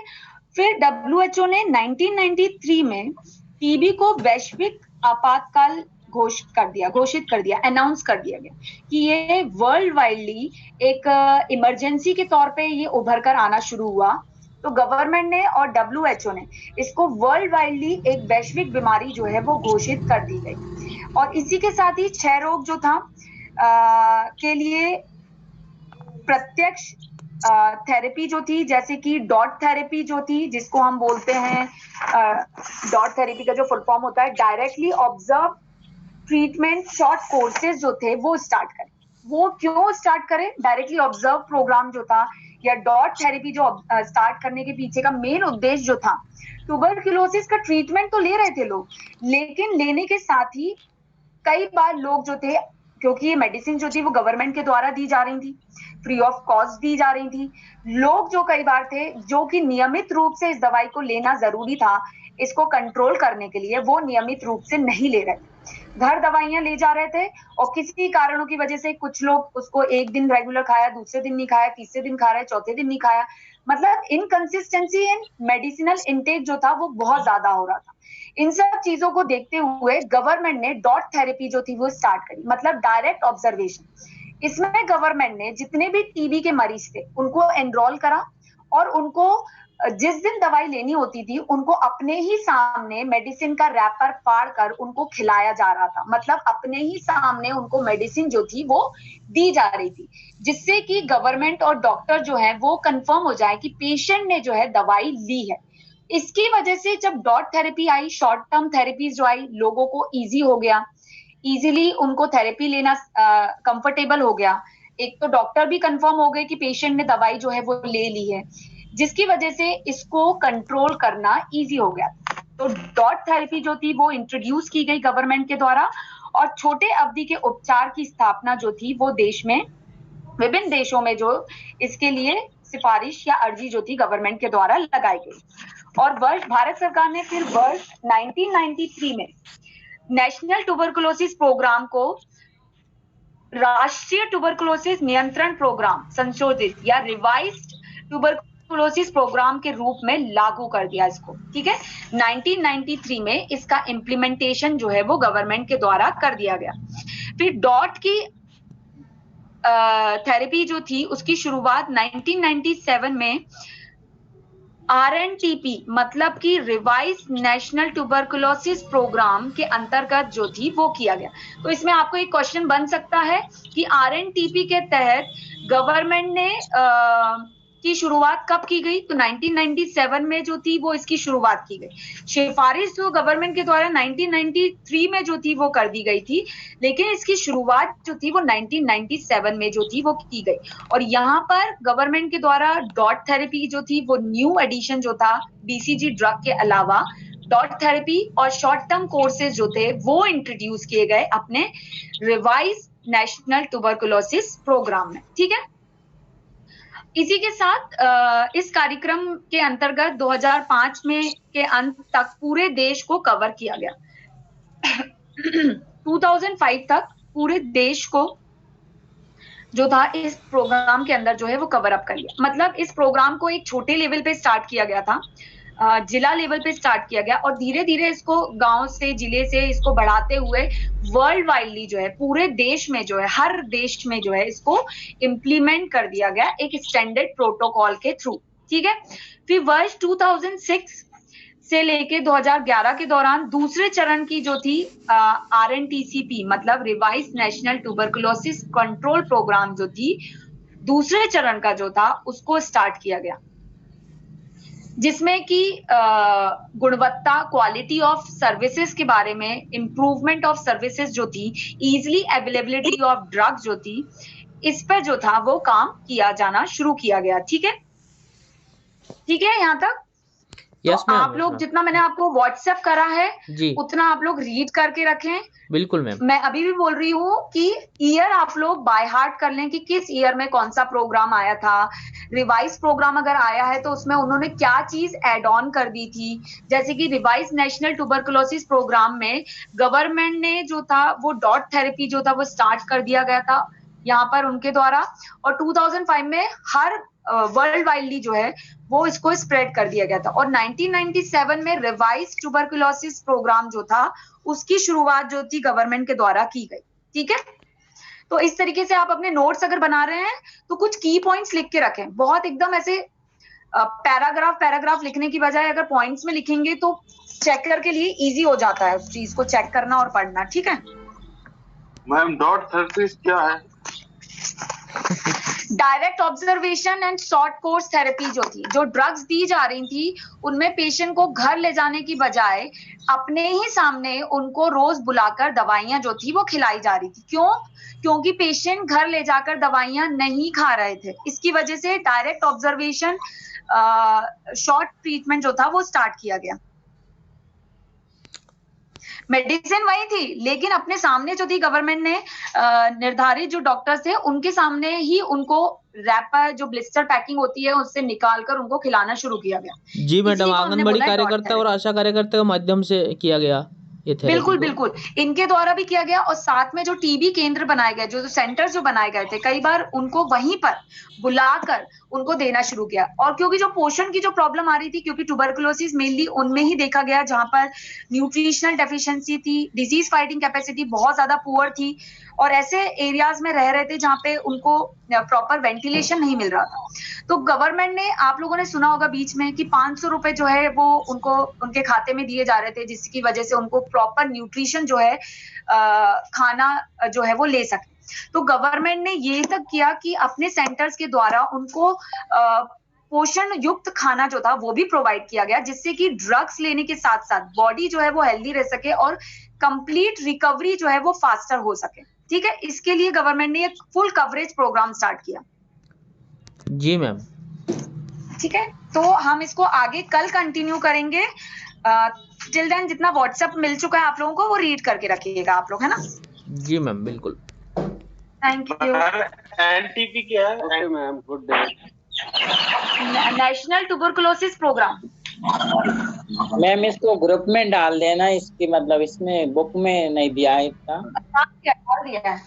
फिर WHO ने 1993 में टीबी को वैश्विक आपातकाल घोषित कर दिया, अनाउंस कर दिया गया कि ये वर्ल्ड वाइडली एक इमरजेंसी के तौर पे ये उभर कर आना शुरू हुआ। तो गवर्नमेंट ने और WHO ने इसको वर्ल्ड वाइडली एक वैश्विक बीमारी जो है वो घोषित कर दी गई, और इसी के साथ ही क्षय रोग जो था के लिए प्रत्यक्ष थेरेपी जो थी, जैसे कि डॉट थेरेपी जो थी, जिसको हम बोलते हैं डॉट थेरेपी का जो फुल फॉर्म होता है directly observe treatment short courses जो थे वो स्टार्ट करें। वो क्यों स्टार्ट करें? डायरेक्टली ऑब्जर्व प्रोग्राम जो था या डॉट थेरेपी जो स्टार्ट करने के पीछे का मेन उद्देश्य जो था, ट्यूबरकुलोसिस का ट्रीटमेंट तो ले रहे थे लोग, लेकिन लेने के साथ ही कई बार लोग जो थे, क्योंकि ये मेडिसिन जो थी वो गवर्नमेंट के द्वारा दी जा रही थी, फ्री ऑफ कॉस्ट दी जा रही थी, लोग जो कई बार थे जो कि नियमित रूप से इस दवाई को लेना जरूरी था इसको कंट्रोल करने के लिए, वो नियमित रूप से नहीं ले रहे थे, घर दवाइयां ले जा रहे थे, और किसी कारणों की वजह से कुछ लोग उसको एक दिन रेगुलर खाया, दूसरे दिन नहीं खाया, तीसरे दिन खा रहा है, चौथे दिन नहीं खाया, मतलब इनकंसिस्टेंसी इन मेडिसिनल इंटेक जो था वो बहुत ज्यादा हो रहा था। इन सब चीजों को देखते हुए गवर्नमेंट ने डॉट थेरेपी जो थी वो स्टार्ट करी, मतलब डायरेक्ट ऑब्जर्वेशन। इसमें गवर्नमेंट ने जितने भी टीबी के मरीज थे उनको एनरोल करा, और उनको जिस दिन दवाई लेनी होती थी उनको अपने ही सामने मेडिसिन का रैपर फाड़ कर उनको खिलाया जा रहा था, मतलब अपने ही सामने उनको मेडिसिन जो थी वो दी जा रही थी, जिससे कि गवर्नमेंट और डॉक्टर जो है वो कंफर्म हो जाए कि पेशेंट ने जो है दवाई ली है। इसकी वजह से जब dot therapy I, short term therapies जो आई, लोगों को इजी हो गया, इजीली उनको थेरेपी लेना कंफर्टेबल हो गया। एक तो डॉक्टर भी कंफर्म हो गए कि पेशेंट ने दवाई जो है वो ले ली है, जिसकी वजह से इसको कंट्रोल करना इजी हो गया। तो डॉट थेरेपी जो थी वो इंट्रोड्यूस की गई गवर्नमेंट के द्वारा, और छोटे अवधि के उपचार की स्थापना जो थी वो देश में विभिन्न देशों में जो इसके लिए सिफारिश या अर्जी जो थी गवर्नमेंट के द्वारा लगाई गई। और भारत सरकार ने फिर वर्ष 1993 में नेशनल ट्यूबरकुलोसिस प्रोग्राम को राष्ट्रीय ट्यूबरकुलोसिस नियंत्रण प्रोग्राम संशोधित या रिवाइज्ड ट्यूबरकुलोसिस प्रोग्राम के रूप में लागू कर दिया इसको। ठीक है, 1993 में इसका इम्प्लीमेंटेशन जो है वो गवर्नमेंट के द्वारा कर दिया गया। फिर डॉट की थेरेपी जो थी उसकी शुरुआत 1997 में RNTP मतलब कि रिवाइज नेशनल ट्यूबरकुलोसिस प्रोग्राम के अंतर्गत जो थी वो किया गया। तो इसमें आपको एक क्वेश्चन बन सकता है कि RNTP के तहत गवर्नमेंट ने की शुरुआत कब की गई? तो 1997 में जो थी वो इसकी शुरुआत की गई। सिफारिश जो गवर्नमेंट के द्वारा 1993 में जो थी वो कर दी गई थी, लेकिन इसकी शुरुआत जो थी वो 1997 में जो थी वो की गई। और यहाँ पर गवर्नमेंट के द्वारा डॉट थेरेपी जो थी वो न्यू एडिशन जो था BCG ड्रग के अलावा डॉट थेरेपी और शॉर्ट टर्म कोर्सेज जो थे वो इंट्रोड्यूस किए गए अपने रिवाइज नेशनल ट्यूबरकुलोसिस प्रोग्राम में। ठीक है, इसी के साथ इस कार्यक्रम के अंतर्गत 2005 में के अंत तक पूरे देश को कवर किया गया। 2005 तक पूरे देश को जो था इस प्रोग्राम के अंदर जो है वो कवर अप कर लिया। मतलब इस प्रोग्राम को एक छोटे लेवल पे स्टार्ट किया गया था, जिला लेवल पे स्टार्ट किया गया, और धीरे धीरे इसको गांव से जिले से इसको बढ़ाते हुए वर्ल्ड वाइडली जो है पूरे देश में जो है हर देश में जो है इसको इम्प्लीमेंट कर दिया गया एक स्टैंडर्ड प्रोटोकॉल के थ्रू। ठीक है, फिर वर्ष 2006 से लेके 2011 के दौरान दूसरे चरण की जो थी RNTCP मतलब revise national tuberculosis control programme जो थी दूसरे चरण का जो था उसको स्टार्ट किया गया, जिसमें कि गुणवत्ता, क्वालिटी ऑफ सर्विसेज के बारे में, इम्प्रूवमेंट ऑफ सर्विसेज जो थी, इजीली अवेलेबिलिटी ऑफ ड्रग जो थी, इस पर जो था वो काम किया जाना शुरू किया गया। ठीक है, ठीक है यहाँ तक? यस तो मैम, आप लोग जितना मैंने आपको व्हाट्सएप करा है जी उतना आप लोग रीड करके रखें। बिल्कुल मैम। मैं अभी भी बोल रही हूँ कि ईयर आप लोग बाय हार्ट कर लें कि किस ईयर में कौन सा प्रोग्राम आया था। रिवाइज प्रोग्राम अगर आया है तो उसमें उन्होंने क्या चीज एड ऑन कर दी थी। जैसे कि रिवाइज नेशनल ट्यूबरकुलोसिस प्रोग्राम में गवर्नमेंट ने जो था वो डॉट थेरेपी जो था वो स्टार्ट कर दिया गया था यहाँ पर उनके द्वारा, और 2005 में हर वर्ल्ड वाइडली जो है वो इसको स्प्रेड कर दिया गया था। और 1997 में रिवाइज ट्यूबरकुलोसिस प्रोग्राम जो था उसकी शुरुआत जो थी गवर्नमेंट के द्वारा की गई। ठीक है, तो इस तरीके से आप अपने नोट्स अगर बना रहे हैं तो कुछ की पॉइंट्स लिख के रखें। बहुत एकदम ऐसे पैराग्राफ लिखने की बजाय अगर पॉइंट्स में लिखेंगे तो चेकर के लिए इजी हो जाता है उस चीज को चेक करना और पढ़ना। ठीक है मैम, डॉट थेरेपी क्या है? Direct observation and short course therapy जो थी, जो ड्रग्स दी जा रही थी उनमें पेशेंट को घर ले जाने की बजाय अपने ही सामने उनको रोज बुलाकर दवाइयां जो थी वो खिलाई जा रही थी। क्यों? क्योंकि पेशेंट घर ले जाकर दवाइयां नहीं खा रहे थे। इसकी वजह से डायरेक्ट ऑब्जर्वेशन शॉर्ट ट्रीटमेंट जो था वो स्टार्ट किया गया। मेडिसिन वही थी लेकिन अपने सामने जो थी गवर्नमेंट ने निर्धारित जो डॉक्टर्स थे उनके सामने ही उनको रैपर जो ब्लिस्टर पैकिंग होती है उससे निकालकर उनको खिलाना शुरू किया गया। जी मैडम, आंगनबाड़ी कार्यकर्ता और आशा कार्यकर्ता के माध्यम से किया गया ये थेरेपी। बिल्कुल बिल्कुल, इनके द्वारा भी किया गया। और साथ में जो टीबी केंद्र बनाए गए, जो सेंटर जो बनाए गए थे, कई बार उनको वहीं पर बुलाकर उनको देना शुरू किया। और क्योंकि जो पोषण की जो प्रॉब्लम आ रही थी, क्योंकि ट्यूबरकुलोसिस मेनली उनमें ही देखा गया जहां पर न्यूट्रिशनल डेफिशिएंसी थी, डिजीज फाइटिंग कैपेसिटी बहुत ज्यादा पुअर थी, और ऐसे एरियाज में रह रहे थे जहां पे उनको प्रॉपर वेंटिलेशन नहीं मिल रहा था। तो गवर्नमेंट ने, आप लोगों ने सुना होगा बीच में कि 500 रुपए जो है वो उनको उनके खाते में दिए जा रहे थे, जिसकी वजह से उनको प्रॉपर न्यूट्रिशन जो है खाना जो है वो ले सके। तो गवर्नमेंट ने ये तक किया कि अपने सेंटर्स के द्वारा उनको पोषण युक्त खाना जो था वो भी प्रोवाइड किया गया, जिससे कि ड्रग्स लेने के साथ साथ बॉडी जो है वो हेल्दी रह सके और कंप्लीट रिकवरी जो है वो फास्टर हो सके। ठीक है, इसके लिए गवर्नमेंट ने एक फुल कवरेज प्रोग्राम स्टार्ट किया। जी मैम। ठीक है, तो हम इसको आगे कल कंटिन्यू करेंगे। टिल देन जितना व्हाट्सएप मिल चुका है आप लोगों को वो रीड करके रखिएगा आप लोग, है ना? जी मैम बिल्कुल। Thank you. एनटीपी क्या है? Okay ma'am, good day. National tuberculosis programme. Ma'am इसको ग्रुप में डाल देना, इसकी मतलब इसमें बुक में नहीं दिया है इतना। डाल दिया है।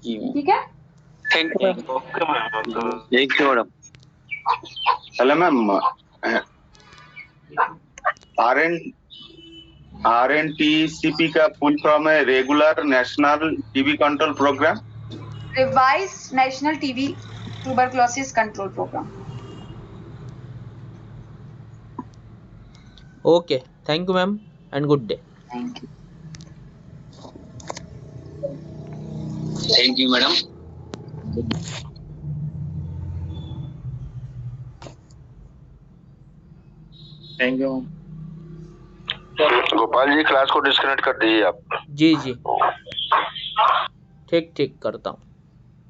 जी मैम, ठीक है, thank you. Okay ma'am. Thank you madam. Hello ma'am, RNTCP का फुल फॉर्म है regular national TB control programme. Revise national TB tuberculosis control programme. Okay, thank you ma'am and good day. Thank you madam. Thank you. Gopal ji, class को disconnect कर दीजिए आप। जी जी, ठीक ठीक करता हूँ।